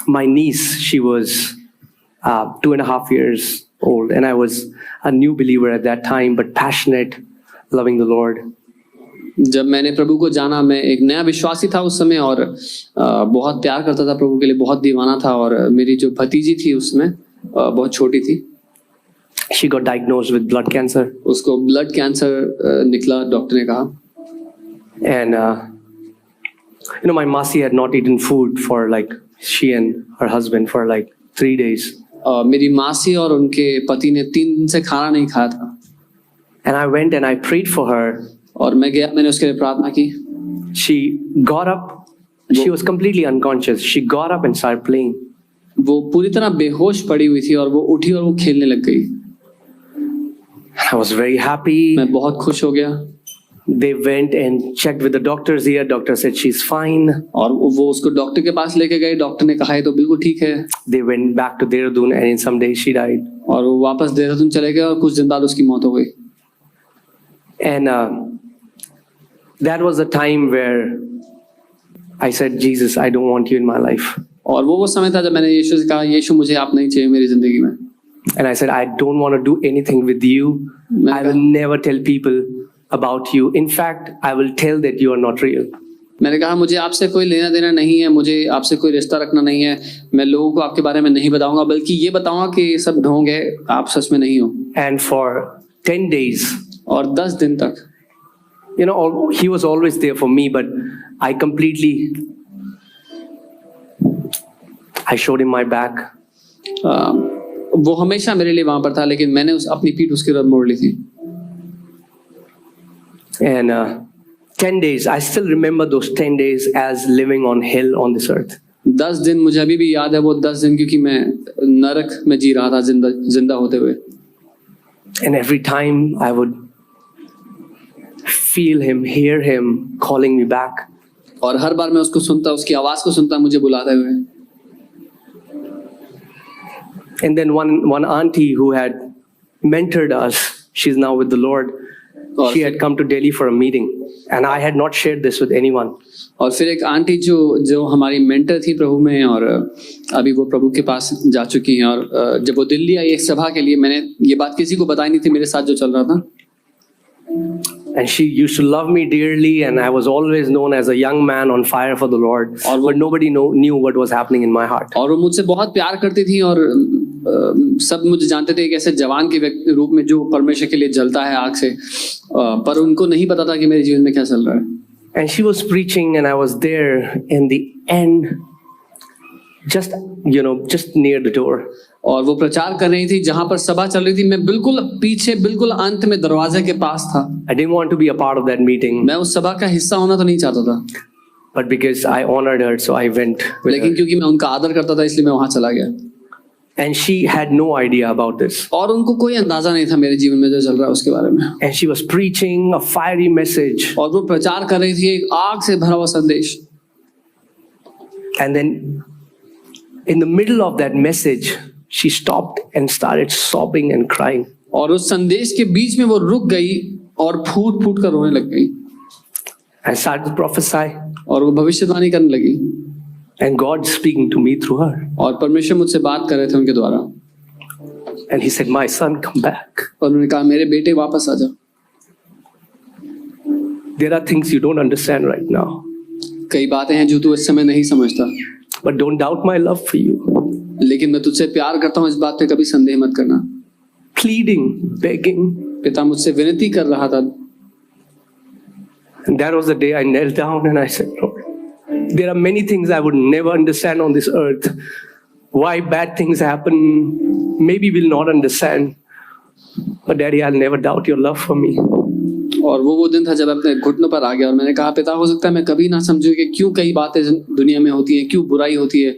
my niece, she was 2.5 years old, and I was a new believer at that time, but passionate, loving the Lord. जब मैंने प्रभु को जाना, मैं एक नया विश्वासी था उस समय और बहुत प्यार करता था प्रभु के लिए, बहुत दीवाना था। और मेरी जो भतीजी थी उसमें बहुत छोटी थी। She got diagnosed with blood cancer. उसको ब्लड कैंसर निकला, डॉक्टर ने कहा। And my Masi had not eaten food for she and her husband for 3 days. मेरी मासी और उनके पति ने 3 दिन से खाना नहीं खाया था। And I went and I prayed for her. और मैं गया, मैंने उसके लिए प्रार्थना की। She got up. She was completely unconscious. She got up and started playing. वो पूरी तरह बेहोश पड़ी हुई थी और वो उठी और वो खेलने लग गई। I was very happy. मैं बहुत खुश हो गया। They went and checked with the doctors here. Doctor said she's fine. और वो उसको डॉक्टर के पास लेके गए, डॉक्टर ने कहा है तो बिल्कुल ठीक है। They went back to Dehradun and in some days she died. और वो वापस देहरादून चले गए और कुछ दिन बाद उसकी मौत हो गई। And that was the time where I said, Jesus, I don't want you in my life. और वो समय था जब मैंने यीशु से कहा, यीशु मुझे आप नहीं चाहिए मेरी जिंदगी में। And I said, I don't want to do anything with you. I will never tell people about you. In fact, I will tell that you are not real. मैंने कहा मुझे आपसे कोई लेना देना नहीं है, मुझे आपसे कोई रिश्ता रखना नहीं है, मैं लोगों को आपके बारे में नहीं बताऊंगा, बल्कि ये बताऊंगा कि ये सब ढोंग है, आप सच में नहीं हो। And for 10 days, और 10 दिन तक, he was always there for me, but I showed him my back. वो हमेशा मेरे लिए वहां पर था, लेकिन मैंने अपनी पीठ उसकी तरफ मोड़ ली थी। And 10 days, I still remember those 10 days as living on hell on this earth. 10 दिन मुझे अभी भी याद है, वो 10 दिन, क्योंकि मैं नरक में जी रहा था जिंदा होते हुए। And every time I would feel him, hear him calling me back. और हर बार मैं उसको सुनता, उसकी आवाज को सुनता, मुझे बुलाते हुए। And then one auntie who had mentored us, she's now with the Lord. She had come to Delhi for a meeting, and I had not shared this with anyone. और फिर एक आंटी जो हमारी मेंटर थी प्रभु में, और अभी वो प्रभु के पास जा चुकी हैं। और जब वो दिल्ली आई एक सभा के लिए, मैंने ये बात किसी को बताई नहीं थी, मेरे साथ जो चल रहा था। And she used to love me dearly, and I was always known as a young man on fire for the Lord. But nobody knew what was happening in my heart. और वो मुझसे बहुत प्यार करती थी, और सब मुझे जानते थे कि ऐसे जवान के रूप में जो परमेश्वर के लिए जलता है आग से, पर उनको नहीं पता था कि मेरे जीवन में क्या चल रहा है। And she was preaching, and I was there in the end, just near the door. और वो प्रचार कर रही थी जहां पर सभा चल रही थी, मैं बिल्कुल पीछे, बिल्कुल अंत में दरवाजे के पास था। I didn't want to be a part of that meeting. मैं उस सभा का हिस्सा होना तो नहीं चाहता था, but because I honored her, so I went with लेकिन her. क्योंकि मैं उनका आदर करता था, इसलिए मैं वहां चला गया। And she had no idea about this. और उनको कोई अंदाजा नहीं था मेरे जीवन में जो चल रहा है उसके बारे में। And she was preaching a fiery message. और वो प्रचार कर रही थी एक आग से भरा हुआ संदेश। And then in the middle of that message, she stopped and started sobbing and crying. और उस संदेश के बीच में वो रुक गई और फूट फूट कर रोने लग गई। I started to prophesy. और वो भविष्यवाणी करने लगी। And God speaking to me through her. और परमेश्वर मुझसे बात कर रहे थे उनके द्वारा। And he said, "My son, come back." और उन्होंने कहा, मेरे बेटे वापस आ जा। There are things you don't understand right now. कई बातें हैं जो तू इस समय नहीं समझता। But don't doubt my love for you. लेकिन मैं तुझसे प्यार करता हूँ, इस बात पे कभी संदेह मत करना। Pleading, begging. पिता मुझसे विनती कर रहा था। And that was the day I knelt down and I said, Lord, there are many things I would never understand on this earth. Why bad things happen, maybe we'll not understand. But Daddy, I'll never doubt your love for me. और वो दिन था जब अपने घुटनों पर आ गया और मैंने कहा, पिता हो सकता है मैं कभी ना समझूं कि क्यों कई बातें दुनिया में होती हैं, क्यों बुराई होती है,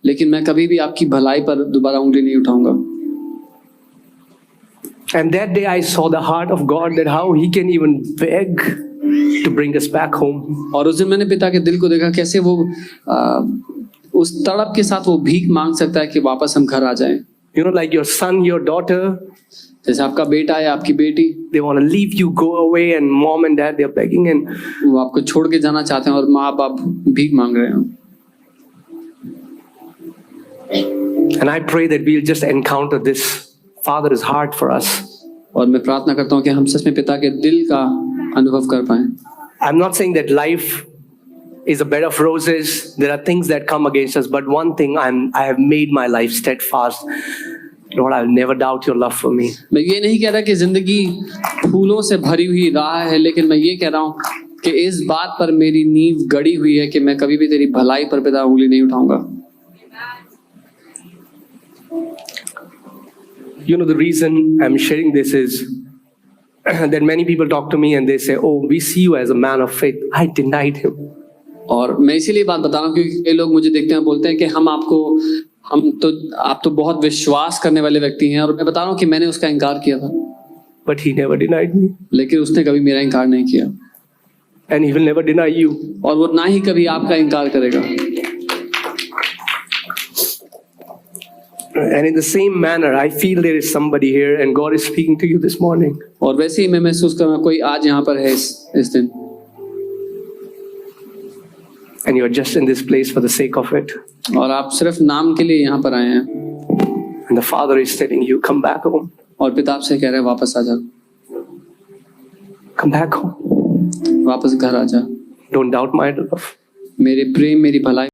लेकिन मैं कभी भी आपकी भलाई पर दोबारा उंगली नहीं उठाऊंगा। And that day I saw the heart of God, that how he can even beg to bring us back home. और उस दिन मैंने पिता के दिल को देखा, कैसे वो उस तड़प के साथ वो भीख मांग सकता है कि वापस हम घर आ जाएं। You know, like your son, your daughter, जैसे आपका बेटा है, आपकी बेटी, they want to leave you, go away, and mom and dad, they're begging, and वो आपको छोड़ के जाना चाहते हैं और माँ बाप भीख मांग रहे हैं। And I pray that we'll just encounter this Father's heart for us. और मैं प्रार्थना करता हूँ कि हम सच में पिता के दिल का अनुभव कर पाएं। I'm not saying that life is a bed of roses. There are things that come against us, but one thing I have made my life steadfast. Lord, I'll never doubt your love for me. मैं ये नहीं कह रहा कि जिंदगी फूलों से भरी हुई राह है, लेकिन मैं ये कह रहा हूँ कि इस बात पर मेरी नींव गड़ी हुई है कि मैं कभी भी तेरी भलाई पर पिता उंगली नहीं उठाऊंगा। You know, the reason I'm sharing this is that many people talk to me and they say, oh, we see you as a man of faith. I denied him. और मैं इसीलिए बात बता रहा हूँ क्योंकि कई लोग मुझे देखते हैं, बोलते हैं कि आप तो बहुत विश्वास करने वाले व्यक्ति हैं, और मैं बता रहा हूँ कि मैंने उसका इनकार किया था, But he never denied me. लेकिन उसने कभी मेरा इनकार नहीं किया, And he will never deny you. और वो ना ही कभी आपका इनकार करेगा। And in the same manner, I feel there is somebody here and God is speaking to you this morning. और वैसे ही मैं महसूस कर रहा हूँ कोई आज यहाँ पर है इस दिन, And you are just in this place for the sake of it. और आप सिर्फ नाम के लिए यहाँ पर आए हैं, And the Father is telling you, come back home. और पिता आपसे कह रहे हैं वापस आ जा, Come back home. वापस घर आ जा, Don't doubt my love. मेरे प्रेम मेरी भलाई